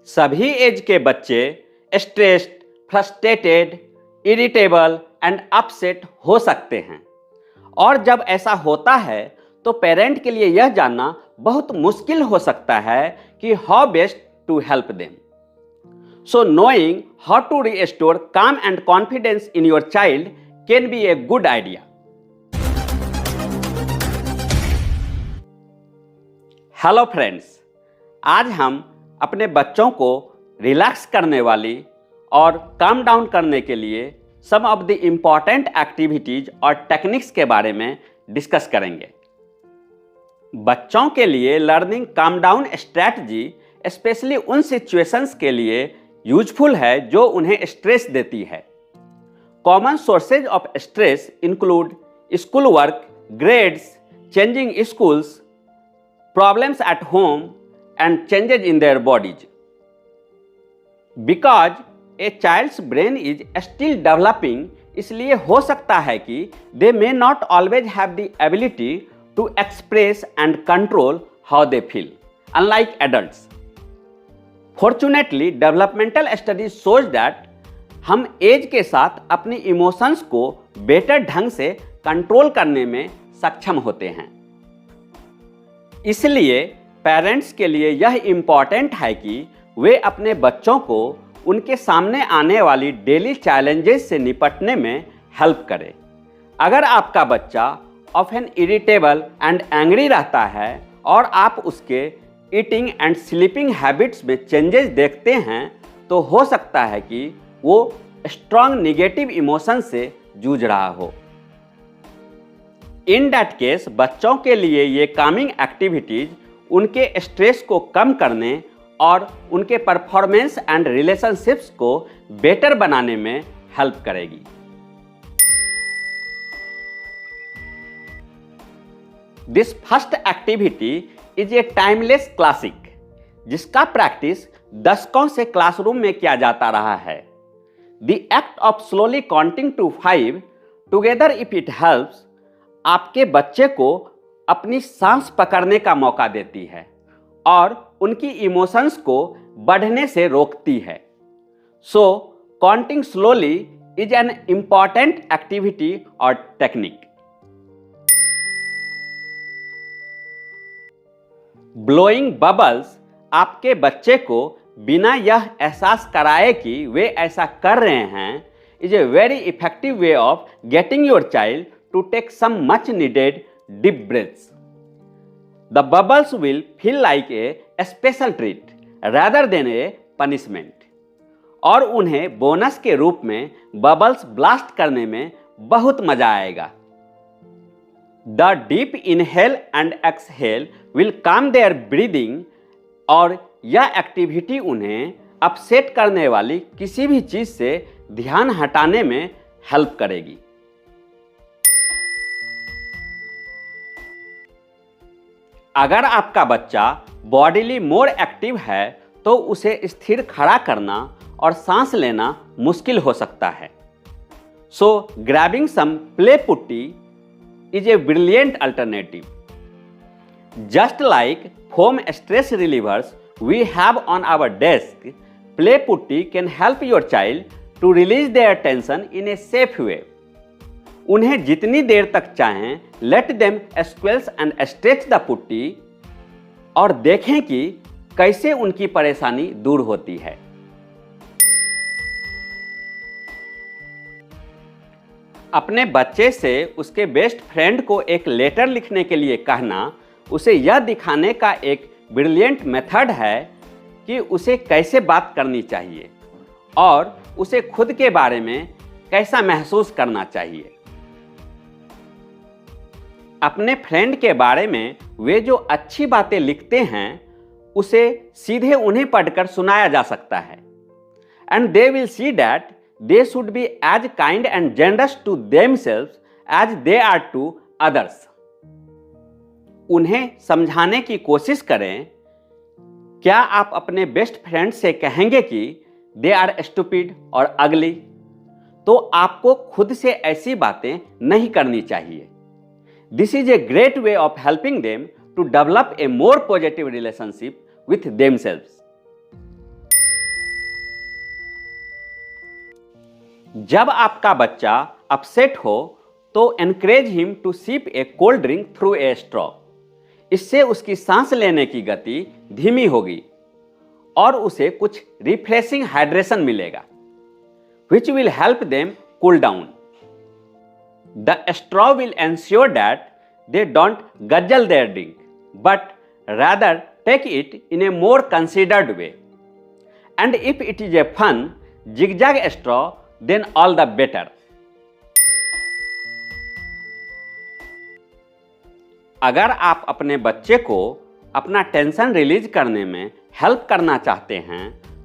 सभी एज के बच्चे stressed, frustrated, irritable and upset हो सकते हैं और जब ऐसा होता है तो पेरेंट के लिए यह जानना बहुत मुश्किल हो सकता है कि how best to help them. So knowing how to restore calm and confidence in your child can be a good idea. Hello friends, आज हम अपने बच्चों को रिलैक्स करने वाली और काम डाउन करने के लिए सम ऑफ द इम्पॉर्टेंट एक्टिविटीज और टेक्निक्स के बारे में डिस्कस करेंगे। बच्चों के लिए learning calm down strategy specially उन सिचुएशंस के लिए यूजफुल है जो उन्हें स्ट्रेस देती है। Common sources of stress include school work, grades, changing schools, problems at home and changes in their bodies. Because a child's brain is still developing, इसलिए हो सकता है कि they may not always have the ability to express and control how they feel, unlike adults. Fortunately, developmental studies shows that हम as के साथ अपनी emotions को बेटर ढंग से कंट्रोल करने में सक्षम होते हैं। इसलिए पेरेंट्स के लिए यह इम्पॉर्टेंट है कि वे अपने बच्चों को उनके सामने आने वाली डेली चैलेंजेस से निपटने में हेल्प करें। अगर आपका बच्चा ऑफन इरिटेबल एंड एंग्री रहता है और आप उसके ईटिंग एंड स्लीपिंग हैबिट्स में चेंजेस देखते हैं तो हो सकता है कि वो स्ट्रॉन्ग निगेटिव इमोशन से जूझ रहा हो। इन दैट केस बच्चों के लिए ये कामिंग एक्टिविटीज उनके स्ट्रेस को कम करने और उनके परफॉर्मेंस एंड रिलेशनशिप्स को बेटर बनाने में हेल्प करेगी। This first activity is a timeless classic जिसका प्रैक्टिस दशकों से क्लासरूम में किया जाता रहा है। The act of slowly counting to 5 together if it helps आपके बच्चे को अपनी सांस पकड़ने का मौका देती है और उनकी इमोशंस को बढ़ने से रोकती है। So counting slowly is an important activity और टेक्निक। ब्लोइंग बबल्स आपके बच्चे को बिना यह एहसास कराए कि वे ऐसा कर रहे हैं is a very effective way of getting your child to take some much needed deep breaths. The bubbles will feel like a special treat rather than a punishment. और उन्हें बोनस के रूप में बबल्स ब्लास्ट करने में बहुत मजा आएगा। The deep inhale and exhale will calm their breathing और यह एक्टिविटी उन्हें अपसेट करने वाली किसी भी चीज से ध्यान हटाने में हेल्प करेगी। अगर आपका बच्चा बॉडीली मोर एक्टिव है तो उसे स्थिर खड़ा करना और सांस लेना मुश्किल हो सकता है। So grabbing some play putty is a brilliant alternative. Just like foam stress relievers we have on our desk, play putty can help your child to release their tension in a safe way. उन्हें जितनी देर तक चाहें let them squeeze and stretch the putty और देखें कि कैसे उनकी परेशानी दूर होती है। अपने बच्चे से उसके बेस्ट फ्रेंड को एक लेटर लिखने के लिए कहना उसे यह दिखाने का एक ब्रिलियंट मेथड है कि उसे कैसे बात करनी चाहिए और उसे खुद के बारे में कैसा महसूस करना चाहिए। अपने फ्रेंड के बारे में वे जो अच्छी बातें लिखते हैं उसे सीधे उन्हें पढ़कर सुनाया जा सकता है and they will see that they should be as kind and generous to themselves as they are to others. उन्हें समझाने की कोशिश करें। क्या आप अपने बेस्ट फ्रेंड से कहेंगे कि दे आर स्टूपिड और अगली, तो आपको खुद से ऐसी बातें नहीं करनी चाहिए। This is a great way of helping them to develop a more positive relationship with themselves. जब आपका बच्चा अपसेट हो तो encourage him to sip a cold drink through a straw. इससे उसकी सांस लेने की गति धीमी होगी और उसे कुछ रिफ्रेशिंग हाइड्रेशन मिलेगा, which will help them cool down. The straw will ensure that they don't guzzle their drink, but rather take it in a more considered way. And if it is a fun zigzag straw, then all the better. अगर आप अपने बच्चे को अपना tension release करने में help करना चाहते हैं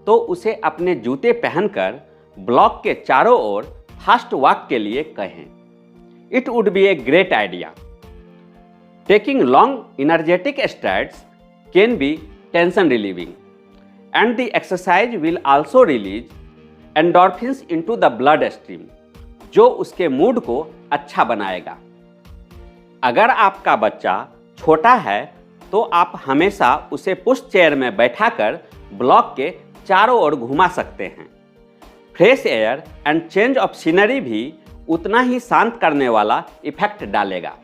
तो उसे अपने जूते पहनकर ब्लॉक के चारों ओर फास्ट वॉक के लिए कहें। It would be a great idea. Taking long energetic strides can be tension relieving and the exercise will also release endorphins into the blood stream, जो उसके मूड को अच्छा बनाएगा। अगर आपका बच्चा छोटा है तो आप हमेशा उसे पुश चेयर में बैठाकर ब्लॉक के चारों ओर घुमा सकते हैं। Fresh air and change of scenery भी उतना ही शांत करने वाला इफेक्ट डालेगा।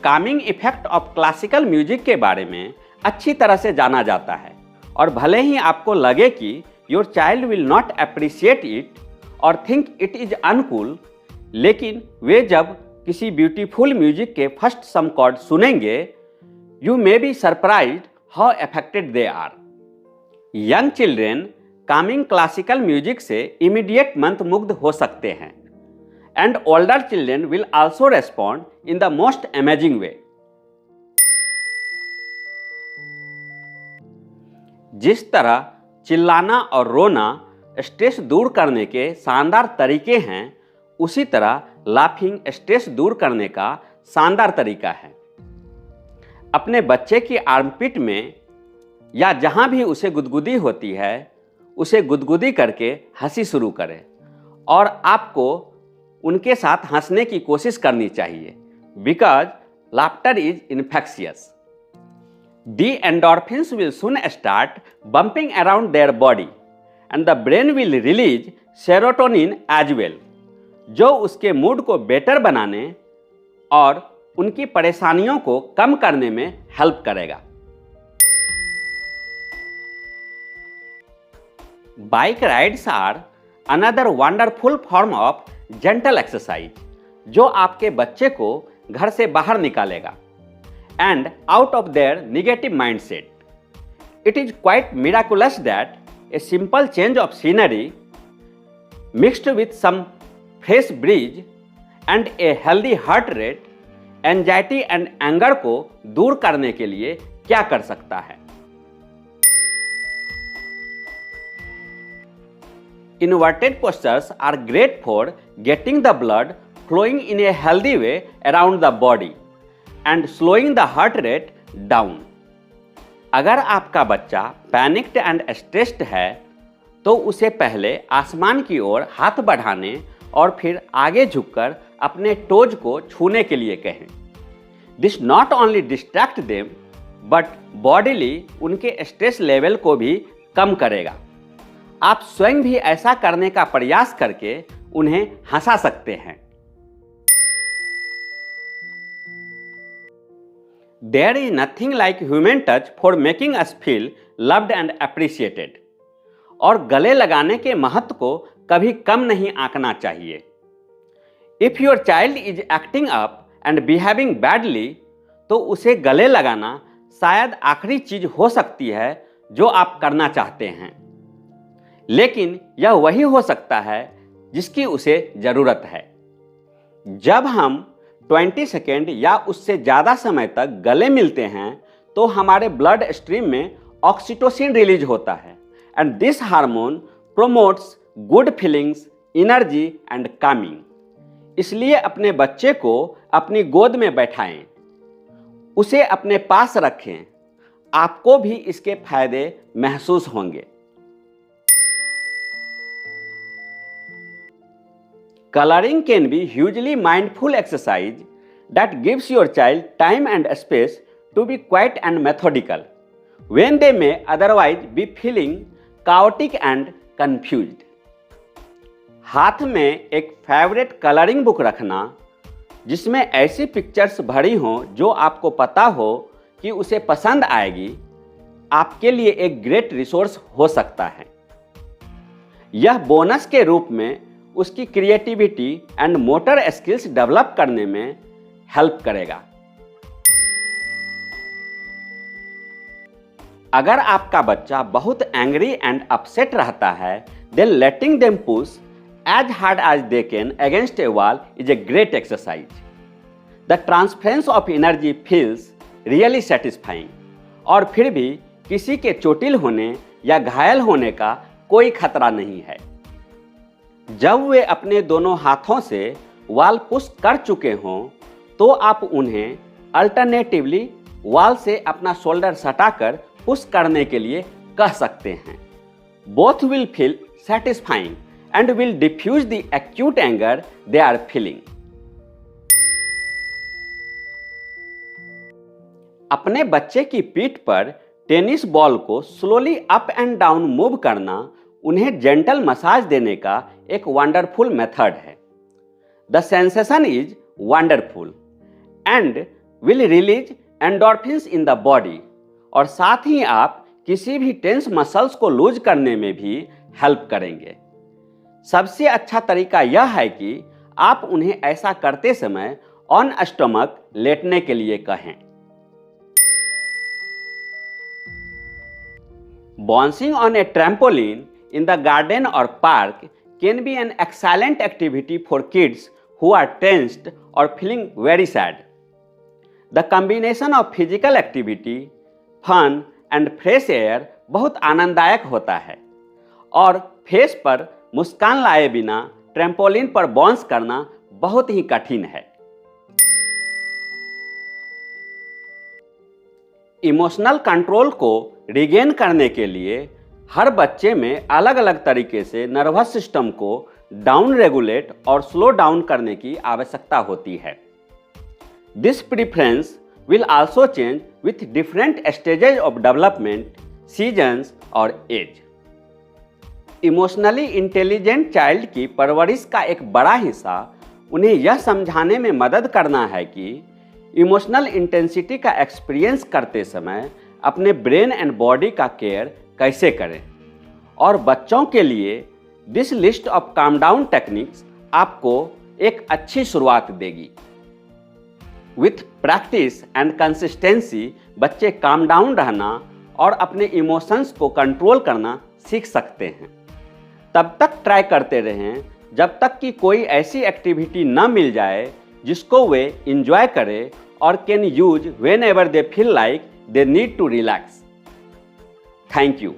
Kameng effect of classical music के बारे में अच्छी तरह से जाना जाता है और भले ही आपको लगे कि your child will not appreciate it और थिंक इट इज अनकूल, लेकिन वे जब किसी ब्यूटीफुल म्यूजिक के फर्स्ट सम कॉर्ड सुनेंगे, you may be surprised how affected they are. Young children coming classical music से इमीडिएट मंत्रमुग्ध हो सकते हैं and older children will also respond in the most amazing way. जिस तरह चिल्लाना और रोना स्ट्रेस दूर करने के शानदार तरीके हैं, उसी तरह लाफिंग स्ट्रेस दूर करने का शानदार तरीका है। अपने बच्चे की आर्मपिट में या जहां भी उसे गुदगुदी होती है, उसे गुदगुदी करके हंसी शुरू करें और आपको उनके साथ हंसने की कोशिश करनी चाहिए, because laughter is infectious. The endorphins will soon start bumping around their body and the brain will release serotonin as well, जो उसके मूड को बेटर बनाने और उनकी परेशानियों को कम करने में हेल्प करेगा। Bike rides are another wonderful form of gentle exercise, जो आपके बच्चे को घर से बाहर निकालेगा and out of their negative mindset. It is quite miraculous that a simple change of scenery mixed with some fresh breeze and a healthy heart rate, anxiety and anger को दूर करने के लिए क्या कर सकता है। Inverted postures are great for getting the blood flowing in a healthy way around the body and slowing the heart rate down. अगर आपका बच्चा पैनिक्ड एंड स्ट्रेस्ड है तो उसे पहले आसमान की ओर हाथ बढ़ाने और फिर आगे झुककर अपने टोज को छूने के लिए कहें। This not only distract them but bodily उनके स्ट्रेस लेवल को भी कम करेगा। आप स्वयं भी ऐसा करने का प्रयास करके उन्हें हंसा सकते हैं। There is nothing like human touch for making us feel loved and appreciated. और गले लगाने के महत्व को कभी कम नहीं आंकना चाहिए। If your child is acting up and behaving badly, तो उसे गले लगाना शायद आखिरी चीज हो सकती है जो आप करना चाहते हैं, लेकिन यह वही हो सकता है जिसकी उसे जरूरत है। जब हम 20 सेकेंड या उससे ज़्यादा समय तक गले मिलते हैं तो हमारे ब्लड स्ट्रीम में ऑक्सीटोसिन रिलीज होता है and this hormone promotes good feelings, energy and Kameng. इसलिए अपने बच्चे को अपनी गोद में बैठाएं, उसे अपने पास रखें, आपको भी इसके फायदे महसूस होंगे। Coloring can be hugely mindful exercise that gives your child time and space to be quiet and methodical when they may otherwise be feeling chaotic and confused. हाथ में एक फेवरेट कलरिंग बुक रखना जिसमें ऐसी पिक्चर्स भरी हों जो आपको पता हो कि उसे पसंद आएगी, आपके लिए एक ग्रेट रिसोर्स हो सकता है। यह बोनस के रूप में उसकी creativity and motor skills develop करने में हेल्प करेगा। अगर आपका बच्चा बहुत एंग्री एंड अपसेट रहता है, then letting them push as hard as they can against a wall is a great exercise. The transference of energy feels really satisfying. और फिर भी किसी के चोटिल होने या घायल होने का कोई खतरा नहीं है। जब वे अपने दोनों हाथों से वॉल पुश कर चुके हों, तो आप उन्हें अल्टरनेटिवली वॉल से अपना शोल्डर सटाकर पुश करने के लिए कह सकते हैं। Both will feel satisfying and will diffuse the acute anger they are feeling. अपने बच्चे की पीठ पर टेनिस बॉल को slowly up and down move करना उन्हें जेंटल मसाज देने का एक वंडरफुल मेथड है। The sensation is wonderful and will release endorphins in the body, और साथ ही आप किसी भी टेंस मसल्स को लूज करने में भी हेल्प करेंगे। सबसे अच्छा तरीका यह है कि आप उन्हें ऐसा करते समय ऑन स्टमक लेटने के लिए कहें। Bouncing on a trampoline in the garden और park can be an excellent activity for kids who are tensed और feeling very sad. The combination of physical activity, fun and fresh air बहुत आनंददायक होता है, और फेस पर मुस्कान लाए बिना ट्रैम्पोलिन पर बाउंस करना बहुत ही कठिन है। इमोशनल कंट्रोल को रिगेन करने के लिए हर बच्चे में अलग अलग तरीके से नर्वस सिस्टम को डाउन रेगुलेट और स्लो डाउन करने की आवश्यकता होती है। This preference will also change with different stages of development, seasons और age. इमोशनली इंटेलिजेंट चाइल्ड की परवरिश का एक बड़ा हिस्सा उन्हें यह समझाने में मदद करना है कि इमोशनल इंटेंसिटी का एक्सपीरियंस करते समय अपने ब्रेन एंड बॉडी का केयर कैसे करें, और बच्चों के लिए this list of calm down techniques आपको एक अच्छी शुरुआत देगी। विथ प्रैक्टिस एंड कंसिस्टेंसी बच्चे काम डाउन रहना और अपने इमोशंस को कंट्रोल करना सीख सकते हैं। तब तक ट्राई करते रहें जब तक कि कोई ऐसी एक्टिविटी न मिल जाए जिसको वे इंजॉय करें और can use whenever they feel like they need to relax. Thank you.